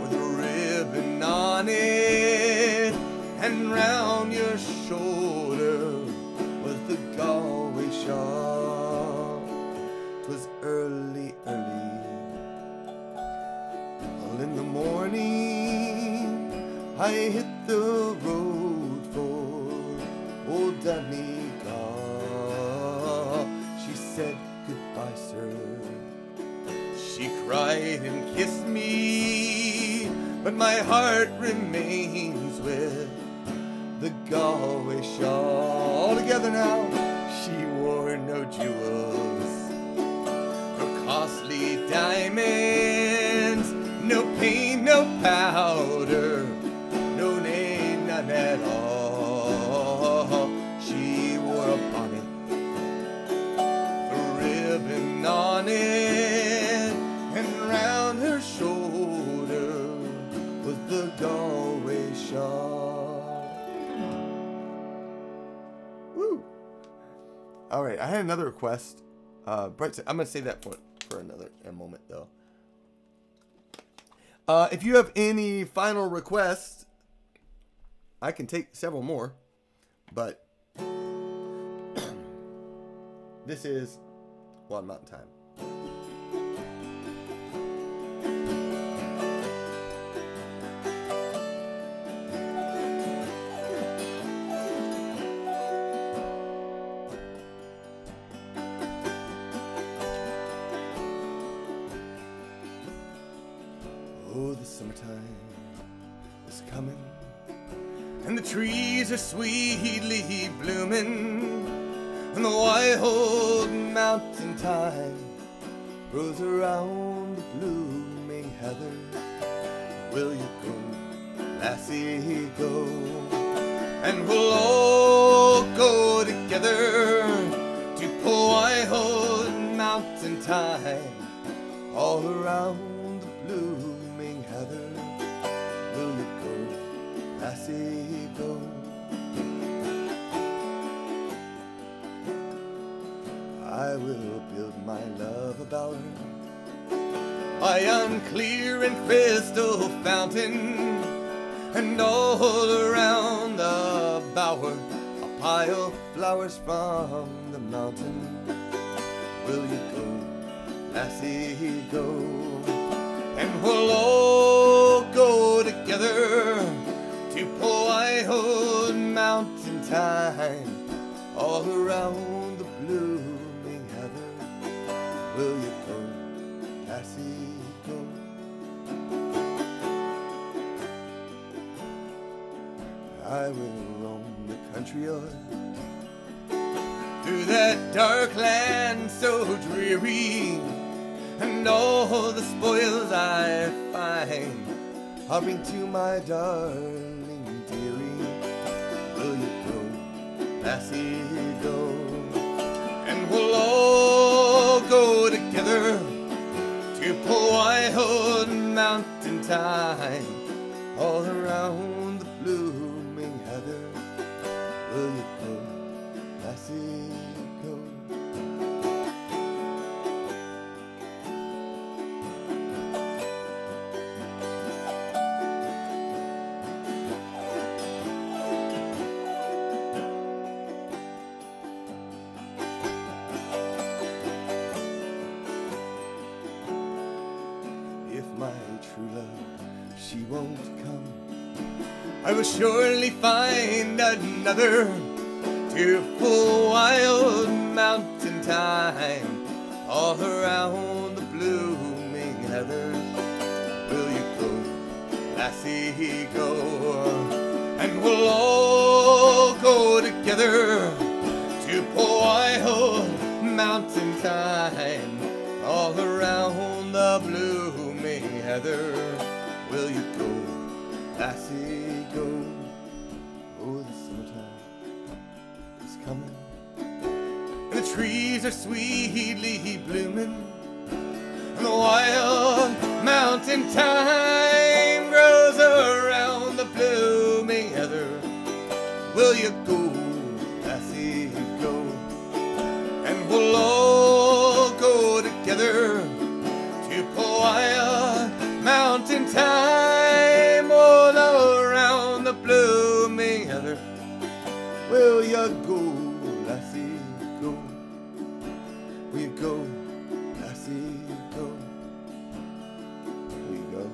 with a ribbon on it, and round your shoulder was the Galway shawl. 'Twas early, all in the morning, I hit the road for old Donegal. She said, "Goodbye, sir." She cried and kissed me, but my heart remains with the Galway shawl. All together now. She wore no jewels, no costly diamonds, no paint, no powder, no, nay, none at all. She wore a bonnet, a ribbon on it, and round her shoulder was the Galway shawl. Woo! All right, I had another request. Brett, I'm gonna save that for a moment though. If you have any final requests, I can take several more, but this is Wild Mountain time. Oh, the summertime is coming, and the trees are sweetly blooming, and the wild mountain thyme grows around the blooming heather. Will you go, lassie, go? And we'll all go together to pull wild mountain thyme all around the blooming heather. lassie, go. I will build my love a bower by unclear and crystal fountain, and all around the bower a pile of flowers from the mountain. Will you go, lassie, go? And we'll all go together to Wild Mountain Thyme, all around the blooming heather. Will you go, lassie, go? I will roam the country o'er, through that dark land so dreary, and all the spoils I find I'll bring to my darling dearie. Will you go, lassie, go? And we'll all go together to Wild Mountain Thyme, all around the blooming heather. Will you go, lassie, go? If my true love, she won't come, I will surely find another to Wild Mountain Thyme, all around the blooming heather. Will you go, lassie, go? And we'll all go together to Wild Mountain Thyme, all around the blooming heather. Will you go, lassie, go? Oh, the summertime is coming, and the trees are sweetly blooming, and the Wild Mountain Thyme grows around the blooming heather. Will you go, lassie, go? And we'll all go together to Wild Mountain Thyme, all around the blooming heather. Will you go, lassie, go? Will you go, lassie, go? Will you go?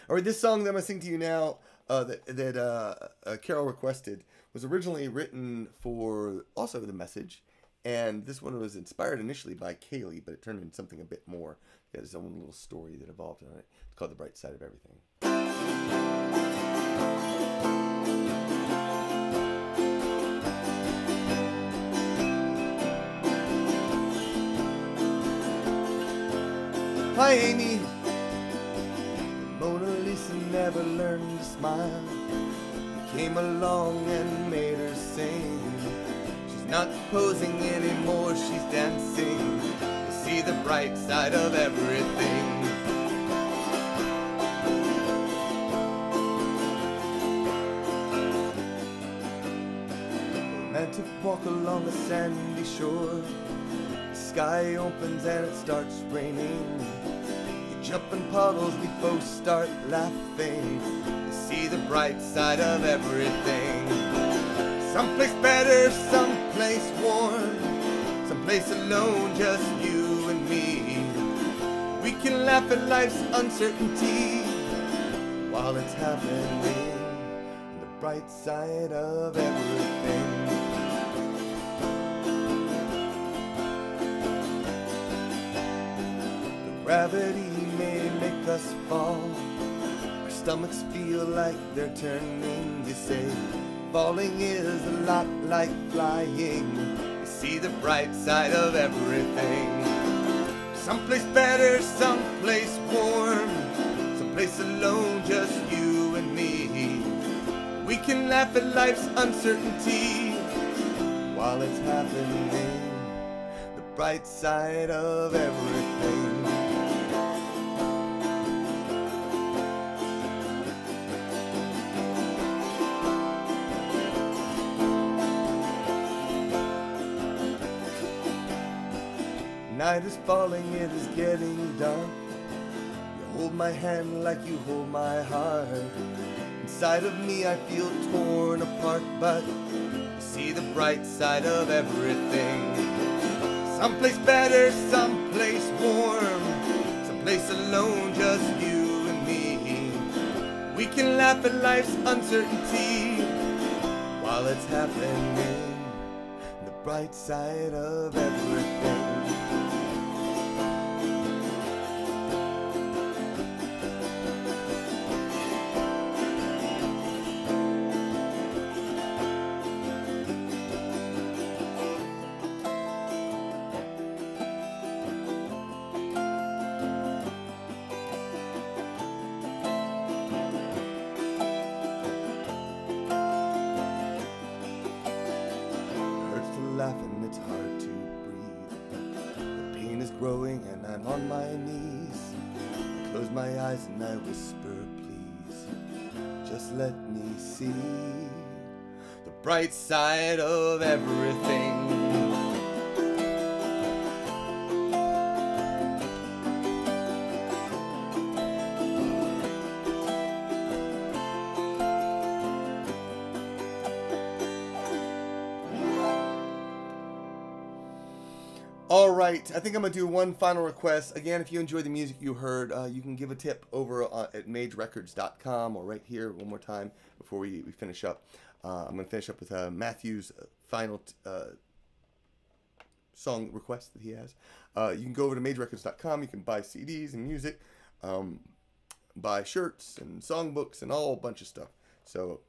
All right, this song that I'm going to sing to you now, that Carol requested, was originally written for also The Message, and this one was inspired initially by Kaylee, but it turned into something a bit more. It had its own little story that evolved on it. It's called The Bright Side of Everything. Hi, Amy. Mona Lisa never learned to smile. You came along and made her sing. She's not posing anymore, she's dancing. You see the bright side of everything. Romantic walk along a sandy shore. The sky opens and it starts raining. Jump in puddles, we both start laughing. You see the bright side of everything. Someplace better, someplace warm, someplace alone, just you and me. We can laugh at life's uncertainty while it's happening. The bright side of everything. The gravity may make us fall. Our stomachs feel like they're turning. They say falling is a lot like flying. You see the bright side of everything. Someplace better, someplace warm, someplace alone, just you and me. We can laugh at life's uncertainty while it's happening. The bright side of everything. Night is falling, it is getting dark. You hold my hand like you hold my heart. Inside of me I feel torn apart, but you see the bright side of everything. Someplace better, someplace warm, someplace alone, just you and me. We can laugh at life's uncertainty while it's happening. The bright side of everything. Laugh and it's hard to breathe. The pain is growing and I'm on my knees. I close my eyes and I whisper, please, just let me see the bright side of everything. All right, I think I'm going to do one final request. Again, if you enjoy the music you heard, you can give a tip over at magerecords.com or right here one more time before we finish up. I'm going to finish up with Matthew's final song request that he has. You can go over to magerecords.com. You can buy CDs and music, buy shirts and songbooks and all a bunch of stuff. So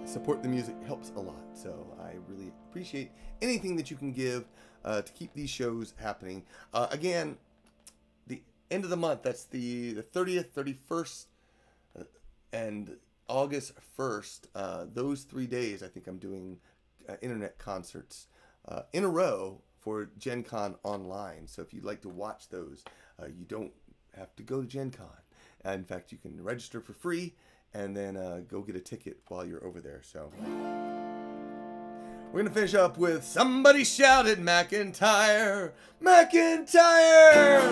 support the music helps a lot. So I really appreciate anything that you can give to keep these shows happening. Again, the end of the month, that's the 30th, 31st, and August 1st. Those 3 days, I think I'm doing internet concerts in a row for Gen Con online. So if you'd like to watch those, you don't have to go to Gen Con. In fact, you can register for free and then go get a ticket while you're over there. So we're going to finish up with Somebody Shouted McIntyre, McIntyre!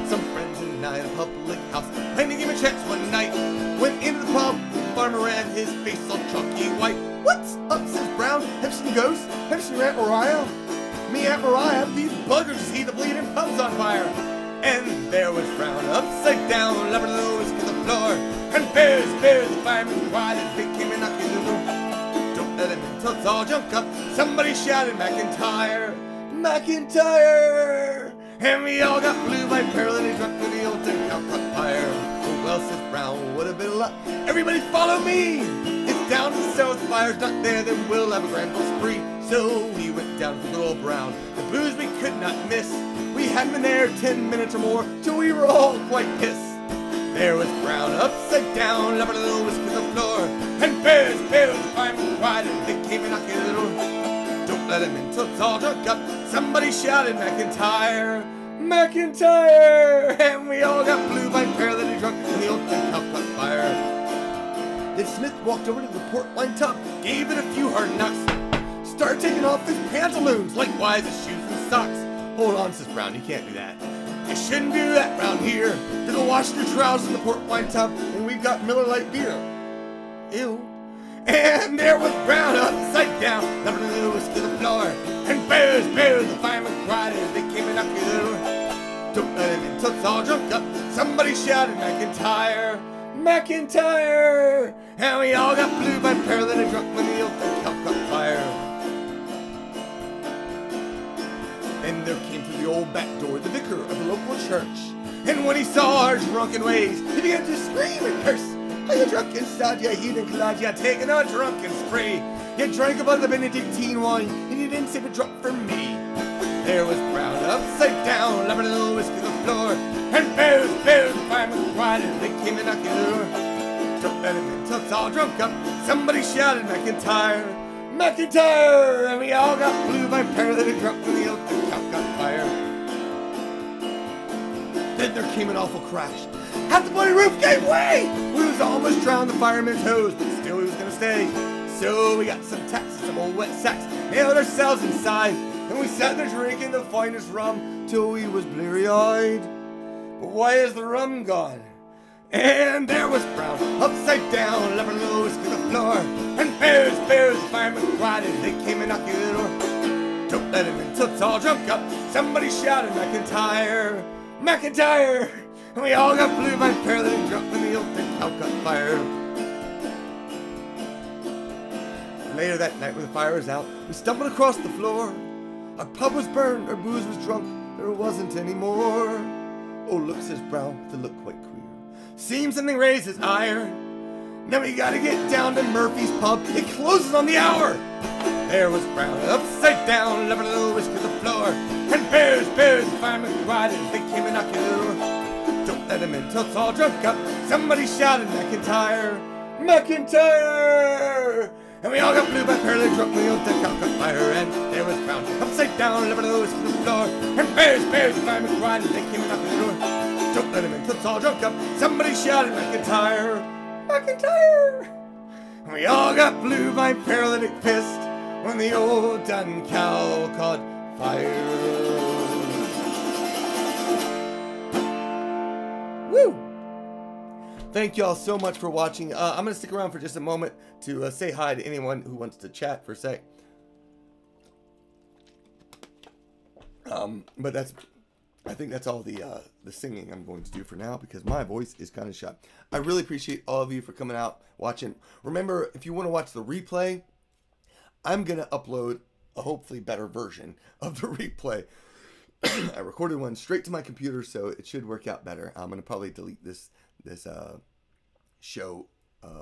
Some friends and I in a public house playing a game of chess one night. Went into the pub, farmer and his face all chalky white. What's up, says Brown? Have you seen Ghost? Have you seen your Aunt Mariah? Me, Aunt Mariah, these buggers see the bleeding pub's on fire. And there was Brown upside down, loving the lowest to the floor. And bears, the fireman cried as they came and knocked in the door. Don't let him in till it's all junk up. Somebody shouted McIntyre, McIntyre. And we all got blue by paralytic drunk with the old tin cow caught fire. Oh well, says Brown, what a bit of luck. Everybody follow me. It's down to Celtfather's not there, then we'll have a grand old spree. So we went down to good old Brown. The booze we could not miss. We hadn't been there 10 minutes or more till we were all quite pissed. There was Brown upside down, loving a little whiskey to the floor. And bears, the fireman cried as they came and knocked at the door. Don't let him in till it's all drunk up. Somebody shouted McIntyre, McIntyre. And we all got blue by paralytic drunk and the old thing caught fire. Then Smith walked over to the port wine tub, gave it a few hard knocks, started taking off his pantaloons, likewise his shoes and socks. Hold on, says Brown, you can't do that. You shouldn't do that round here. To go wash your trousers in the port wine tub, and we've got Miller Lite beer. Ew. And there was Brown upside down, loving the little whiskey to the floor. And bears, the fireman cried as they came and knocked at the door. Don't let him in till it's all drunk up. Somebody shouted McIntyre, McIntyre. And we all got blue by paralytic drunk when the old thing caught fire. And there came through the old back door the vicar of the local church. And when he saw our drunken ways, he began to scream and curse. Are you drunk inside, you heathen clod? You taking a drunken spree. You drank about the Benedictine wine, and you didn't save a drop for me. There was Brown upside down, loving a little whiskey to the floor. And bears, the fireman cried as they came and knocked at the door. Don't let him in till it's all drunk up. Somebody shouted McIntyre, McIntyre! And we all got blue by paralytic drunk when the old count got fire. Then there came an awful crash. Half the bloody roof gave way! We was almost drowned the fireman's hose, but still we was gonna stay. So we got some tacks and some old wet sacks, nailed ourselves inside, and we sat there drinking the finest rum till we was bleary-eyed. But why is the rum gone? And there was Brown, upside down, left a little whisk to the floor. And bears, the firemen cried as they came and knocked at the door. Don't let him in till it's all drunk up. Somebody shouted, McIntyre, McIntyre! And we all got blue by paralytic drunk when the old house got fire. Later that night when the fire was out, we stumbled across the floor. Our pub was burned, our booze was drunk, there wasn't any more. Oh look, says Brown, with a look quite queer. Seems something raised his ire. Now we gotta get down to Murphy's pub. It closes on the hour. There was Brown, upside down, loving a little whisk to the floor. And bears, the firemen cried as they came and knocked at the door. Don't let him in till it's all drunk up. Somebody shouted, McIntyre, McIntyre! And we all got blue by paralytic drunk when the old deck got fire. And there was Brown, upside down, loving a little whisk to the floor. And bears, the firemen cried as they came and knocked at the door. Don't let him in till it's all drunk up. Somebody shouted, McIntyre, McIntyre! And we all got blue by paralytic pissed when the old dun cow caught fire. Woo! Thank y'all so much for watching. I'm going to stick around for just a moment to say hi to anyone who wants to chat for a sec. But I think that's all the singing I'm going to do for now because my voice is kind of shot. I really appreciate all of you for coming out, watching. Remember, if you want to watch the replay, I'm going to upload a hopefully better version of the replay. I recorded one straight to my computer, so it should work out better. I'm going to probably delete this show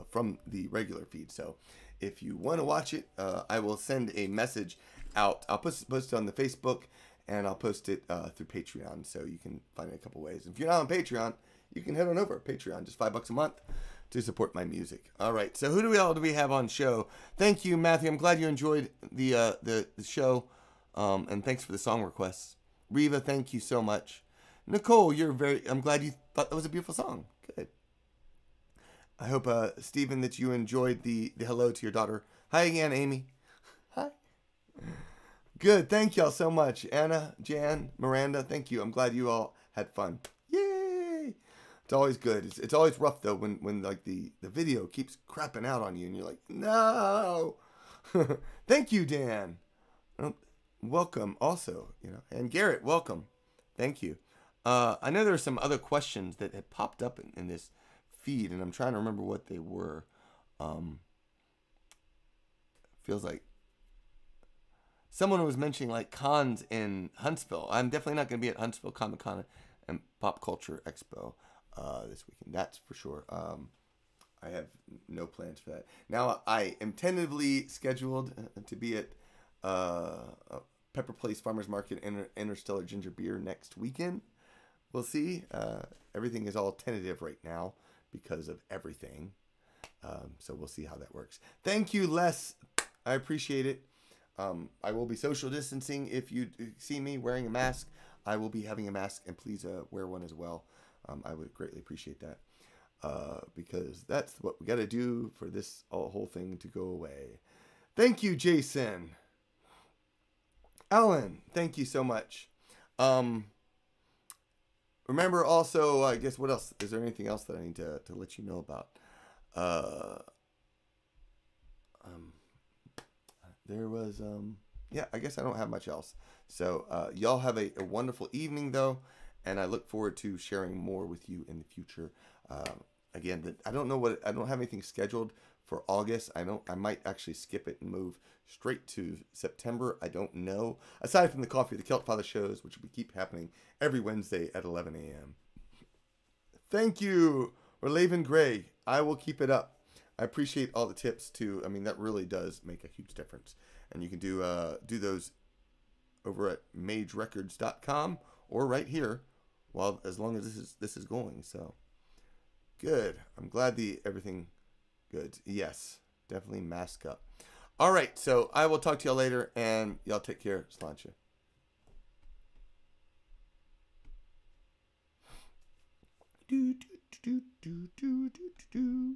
from the regular feed. So if you want to watch it, I will send a message out. I'll post it on the Facebook, and I'll post it through Patreon, so you can find it a couple ways. If you're not on Patreon, you can head on over to Patreon, just $5 a month to support my music. All right, so who do we have on show? Thank you, Matthew. I'm glad you enjoyed the show, and thanks for the song requests. Reva, thank you so much. Nicole, I'm glad you thought that was a beautiful song. Good. I hope, Stephen, that you enjoyed the hello to your daughter. Hi again, Amy. Hi. Good. Thank y'all so much. Anna, Jan, Miranda, thank you. I'm glad you all had fun. Yay! It's always good. It's always rough, though, when like the video keeps crapping out on you, and you're like, no! Thank you, Dan. Welcome also, and Garrett, welcome. Thank you. I know there are some other questions that had popped up in this feed, and I'm trying to remember what they were. Feels like someone was mentioning like cons in Huntsville. I'm definitely not going to be at Huntsville Comic Con and Pop Culture Expo this weekend. That's for sure. I have no plans for that. Now, I am tentatively scheduled to be at Pepper Place Farmers Market Interstellar Ginger Beer next weekend. We'll see. Everything is all tentative right now because of everything. So we'll see how that works. Thank you, Les. I appreciate it. I will be social distancing. If you see me wearing a mask, I will be having a mask, and please wear one as well. I would greatly appreciate that because that's what we got to do for this whole thing to go away. Thank you, Jason. Alan, thank you so much. Remember also, I guess, what else? Is there anything else that I need to let you know about? There was, yeah, I guess I don't have much else. So y'all have a wonderful evening, though, and I look forward to sharing more with you in the future. Again, I don't have anything scheduled for August. I might actually skip it and move straight to September. I don't know. Aside from the Coffee of the Celtfather shows, which will keep happening every Wednesday at 11 a.m. Thank you, Relaven Gray. I will keep it up. I appreciate all the tips too. I mean, that really does make a huge difference. And you can do those over at magerecords.com or right here, as long as this is going. So good. I'm glad everything good. Yes, definitely mask up. All right, so I will talk to y'all later, and y'all take care. Sláinte. Do, do, do, do, do, do, do, do.